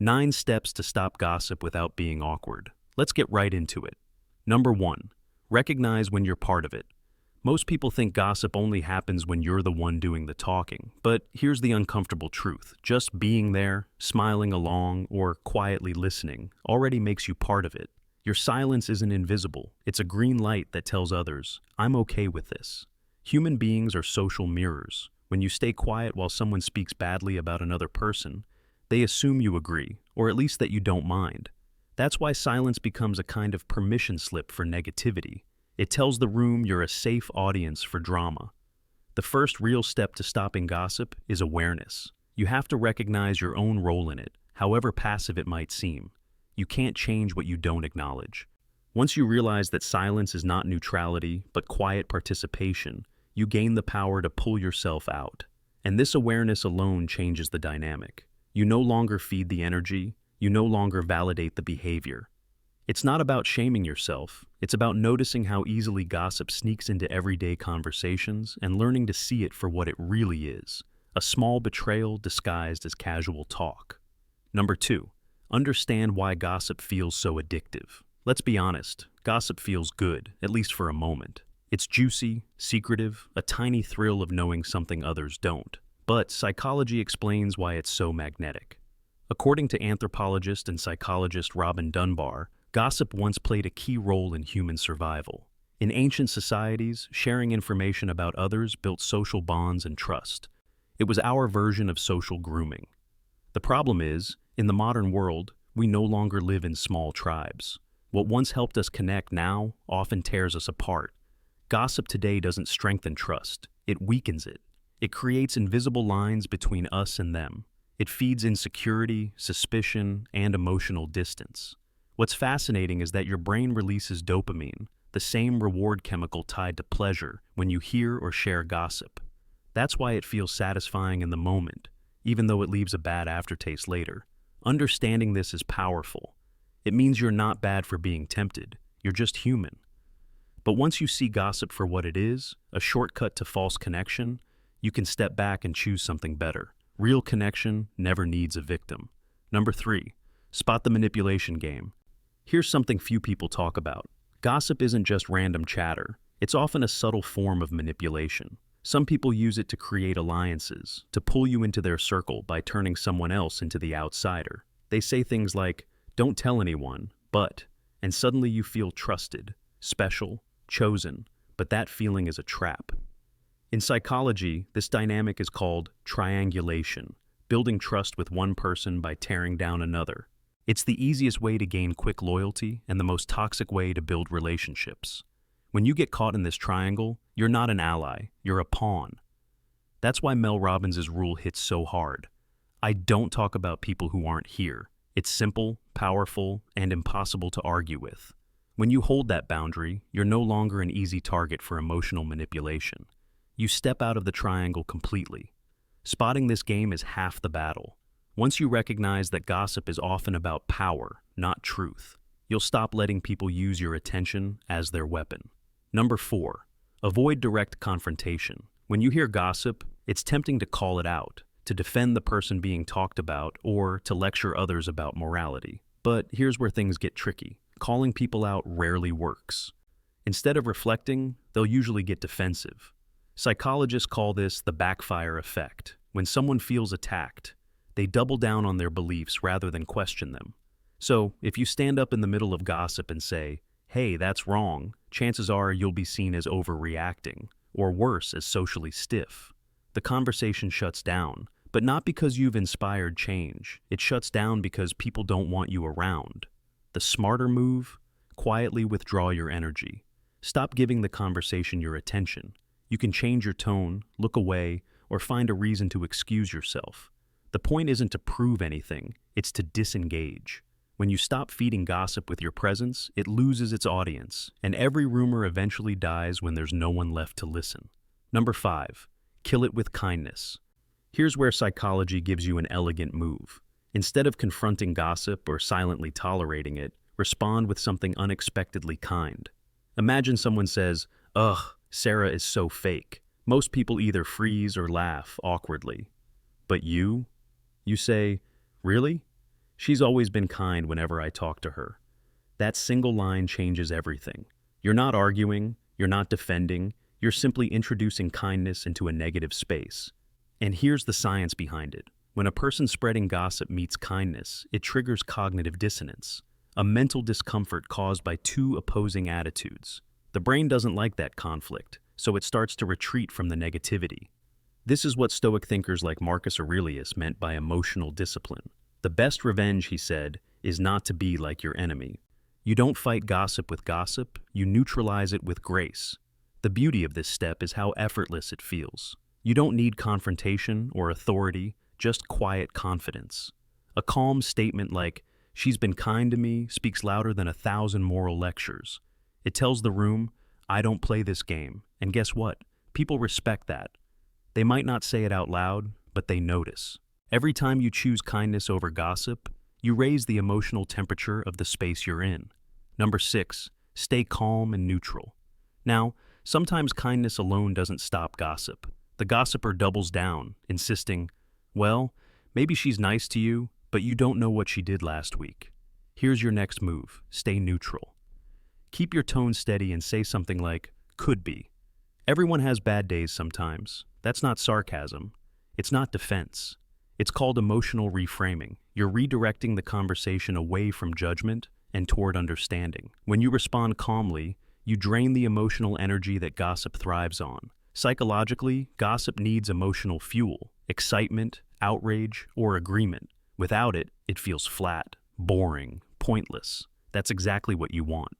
9 steps to stop gossip without being awkward. Let's get right into it. Number 1. Recognize when you're part of it. Most people think gossip only happens when you're the one doing the talking, but here's the uncomfortable truth. Just being there, smiling along, or quietly listening already makes you part of it. Your silence isn't invisible. It's a green light that tells others, I'm okay with this. Human beings are social mirrors. When you stay quiet while someone speaks badly about another person, they assume you agree, or at least that you don't mind. That's why silence becomes a kind of permission slip for negativity. It tells the room you're a safe audience for drama. The first real step to stopping gossip is awareness. You have to recognize your own role in it, however passive it might seem. You can't change what you don't acknowledge. Once you realize that silence is not neutrality, but quiet participation, you gain the power to pull yourself out. And this awareness alone changes the dynamic. You no longer feed the energy, you no longer validate the behavior. It's not about shaming yourself, it's about noticing how easily gossip sneaks into everyday conversations and learning to see it for what it really is, a small betrayal disguised as casual talk. Number 2, understand why gossip feels so addictive. Let's be honest, gossip feels good, at least for a moment. It's juicy, secretive, a tiny thrill of knowing something others don't. But psychology explains why it's so magnetic. According to anthropologist and psychologist Robin Dunbar, gossip once played a key role in human survival. In ancient societies, sharing information about others built social bonds and trust. It was our version of social grooming. The problem is, in the modern world, we no longer live in small tribes. What once helped us connect now often tears us apart. Gossip today doesn't strengthen trust, it weakens it. It creates invisible lines between us and them. It feeds insecurity, suspicion, and emotional distance. What's fascinating is that your brain releases dopamine, the same reward chemical tied to pleasure, when you hear or share gossip. That's why it feels satisfying in the moment, even though it leaves a bad aftertaste later. Understanding this is powerful. It means you're not bad for being tempted, you're just human. But once you see gossip for what it is, a shortcut to false connection, you can step back and choose something better. Real connection never needs a victim. Number 3, spot the manipulation game. Here's something few people talk about. Gossip isn't just random chatter. It's often a subtle form of manipulation. Some people use it to create alliances, to pull you into their circle by turning someone else into the outsider. They say things like, don't tell anyone, but, and suddenly you feel trusted, special, chosen, but that feeling is a trap. In psychology, this dynamic is called triangulation, building trust with one person by tearing down another. It's the easiest way to gain quick loyalty and the most toxic way to build relationships. When you get caught in this triangle, you're not an ally, you're a pawn. That's why Mel Robbins' rule hits so hard. I don't talk about people who aren't here. It's simple, powerful, and impossible to argue with. When you hold that boundary, you're no longer an easy target for emotional manipulation. You step out of the triangle completely. Spotting this game is half the battle. Once you recognize that gossip is often about power, not truth, you'll stop letting people use your attention as their weapon. Number 4, avoid direct confrontation. When you hear gossip, it's tempting to call it out, to defend the person being talked about, or to lecture others about morality. But here's where things get tricky. Calling people out rarely works. Instead of reflecting, they'll usually get defensive. Psychologists call this the backfire effect. When someone feels attacked, they double down on their beliefs rather than question them. So, if you stand up in the middle of gossip and say, hey, that's wrong, chances are you'll be seen as overreacting, or worse, as socially stiff. The conversation shuts down, but not because you've inspired change. It shuts down because people don't want you around. The smarter move? Quietly withdraw your energy. Stop giving the conversation your attention. You can change your tone, look away, or find a reason to excuse yourself. The point isn't to prove anything, it's to disengage. When you stop feeding gossip with your presence, it loses its audience, and every rumor eventually dies when there's no one left to listen. Number 5, kill it with kindness. Here's where psychology gives you an elegant move. Instead of confronting gossip or silently tolerating it, respond with something unexpectedly kind. Imagine someone says, ugh, Sarah is so fake. Most people either freeze or laugh awkwardly. But you say, really? She's always been kind whenever I talk to her. That single line changes everything. You're not arguing, you're not defending, you're simply introducing kindness into a negative space. And here's the science behind it. When a person spreading gossip meets kindness, it triggers cognitive dissonance, a mental discomfort caused by two opposing attitudes. The brain doesn't like that conflict, so it starts to retreat from the negativity. This is what Stoic thinkers like Marcus Aurelius meant by emotional discipline. The best revenge, he said, is not to be like your enemy. You don't fight gossip with gossip, you neutralize it with grace. The beauty of this step is how effortless it feels. You don't need confrontation or authority, just quiet confidence. A calm statement like, "She's been kind to me," speaks louder than 1,000 moral lectures. It tells the room, "I don't play this game." And guess what? People respect that. They might not say it out loud, but they notice. Every time you choose kindness over gossip, you raise the emotional temperature of the space you're in. Number 6, stay calm and neutral. Now, sometimes kindness alone doesn't stop gossip. The gossiper doubles down, insisting, "Well, maybe she's nice to you, but you don't know what she did last week." Here's your next move: stay neutral. Keep your tone steady and say something like, "Could be." Everyone has bad days sometimes. That's not sarcasm. It's not defense. It's called emotional reframing. You're redirecting the conversation away from judgment and toward understanding. When you respond calmly, you drain the emotional energy that gossip thrives on. Psychologically, gossip needs emotional fuel, excitement, outrage, or agreement. Without it, it feels flat, boring, pointless. That's exactly what you want.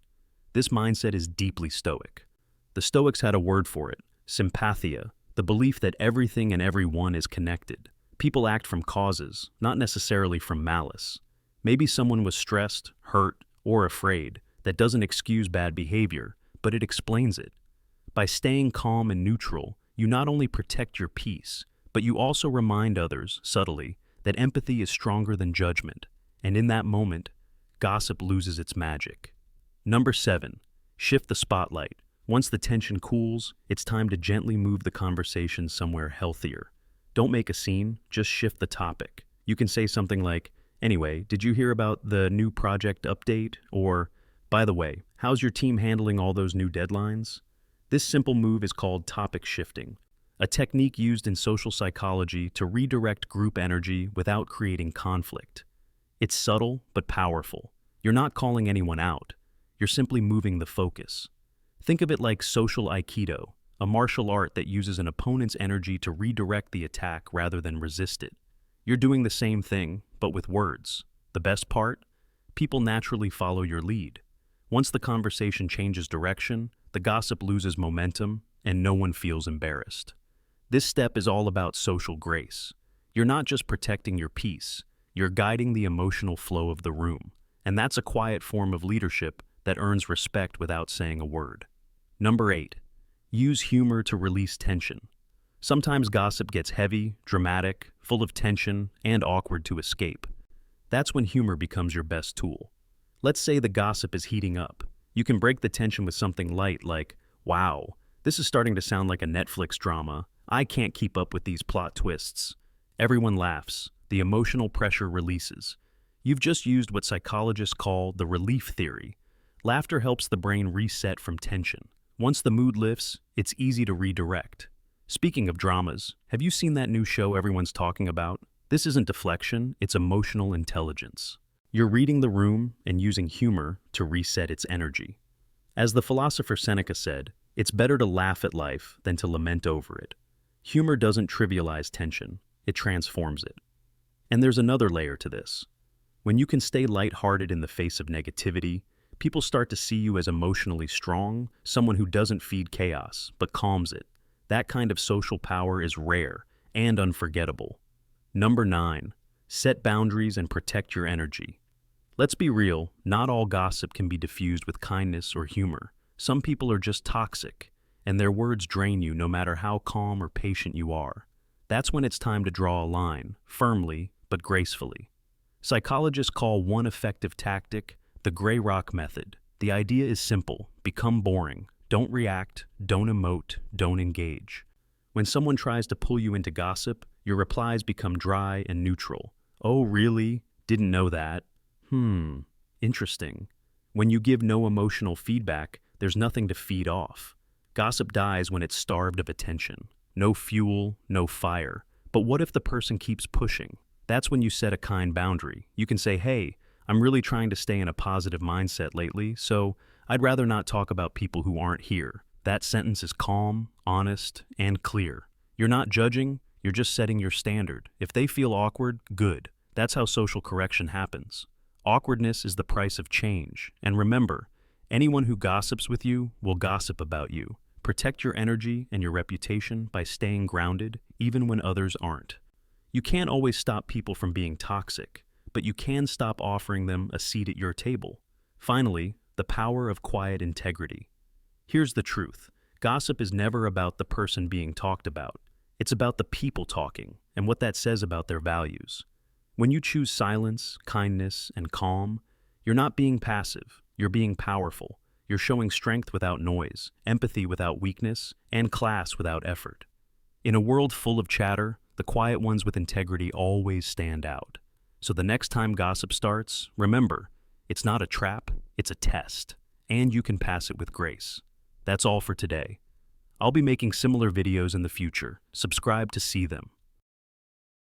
This mindset is deeply Stoic. The Stoics had a word for it: sympathia, the belief that everything and everyone is connected. People act from causes, not necessarily from malice. Maybe someone was stressed, hurt, or afraid. That doesn't excuse bad behavior, but it explains it. By staying calm and neutral, you not only protect your peace, but you also remind others, subtly, that empathy is stronger than judgment, and in that moment, gossip loses its magic. Number 7, shift the spotlight. Once the tension cools, it's time to gently move the conversation somewhere healthier. Don't make a scene, just shift the topic. You can say something like, "Anyway, did you hear about the new project update?" Or, "By the way, how's your team handling all those new deadlines?" This simple move is called topic shifting, a technique used in social psychology to redirect group energy without creating conflict. It's subtle but powerful. You're not calling anyone out. You're simply moving the focus. Think of it like social Aikido, a martial art that uses an opponent's energy to redirect the attack rather than resist it. You're doing the same thing, but with words. The best part? People naturally follow your lead. Once the conversation changes direction, the gossip loses momentum, and no one feels embarrassed. This step is all about social grace. You're not just protecting your peace, you're guiding the emotional flow of the room. And that's a quiet form of leadership that earns respect without saying a word. Number 8, use humor to release tension. Sometimes gossip gets heavy, dramatic, full of tension, and awkward to escape. That's when humor becomes your best tool. Let's say the gossip is heating up. You can break the tension with something light like, "Wow, this is starting to sound like a Netflix drama. I can't keep up with these plot twists." Everyone laughs. The emotional pressure releases. You've just used what psychologists call the relief theory. Laughter helps the brain reset from tension. Once the mood lifts, it's easy to redirect. Speaking of dramas, have you seen that new show everyone's talking about? This isn't deflection, it's emotional intelligence. You're reading the room and using humor to reset its energy. As the philosopher Seneca said, it's better to laugh at life than to lament over it. Humor doesn't trivialize tension, it transforms it. And there's another layer to this. When you can stay lighthearted in the face of negativity, people start to see you as emotionally strong, someone who doesn't feed chaos, but calms it. That kind of social power is rare and unforgettable. Number 9, set boundaries and protect your energy. Let's be real, not all gossip can be diffused with kindness or humor. Some people are just toxic, and their words drain you no matter how calm or patient you are. That's when it's time to draw a line, firmly but gracefully. Psychologists call one effective tactic the gray rock method. The idea is simple: become boring. Don't react, don't emote, don't engage. When someone tries to pull you into gossip, your replies become dry and neutral. "Oh, really? Didn't know that. Interesting. When you give no emotional feedback, there's nothing to feed off. Gossip dies when it's starved of attention. No fuel, no fire. But what if the person keeps pushing? That's when you set a kind boundary. You can say, hey, I'm really trying to stay in a positive mindset lately, so I'd rather not talk about people who aren't here. That sentence is calm, honest, and clear. You're not judging, you're just setting your standard. If they feel awkward, good. That's how social correction happens. Awkwardness is the price of change. And remember, anyone who gossips with you will gossip about you. Protect your energy and your reputation by staying grounded, even when others aren't. You can't always stop people from being toxic, but you can stop offering them a seat at your table. Finally, the power of quiet integrity. Here's the truth. Gossip is never about the person being talked about. It's about the people talking and what that says about their values. When you choose silence, kindness, and calm, you're not being passive, you're being powerful. You're showing strength without noise, empathy without weakness, and class without effort. In a world full of chatter, the quiet ones with integrity always stand out. So the next time gossip starts, remember, it's not a trap, it's a test, and you can pass it with grace. That's all for today. I'll be making similar videos in the future. Subscribe to see them.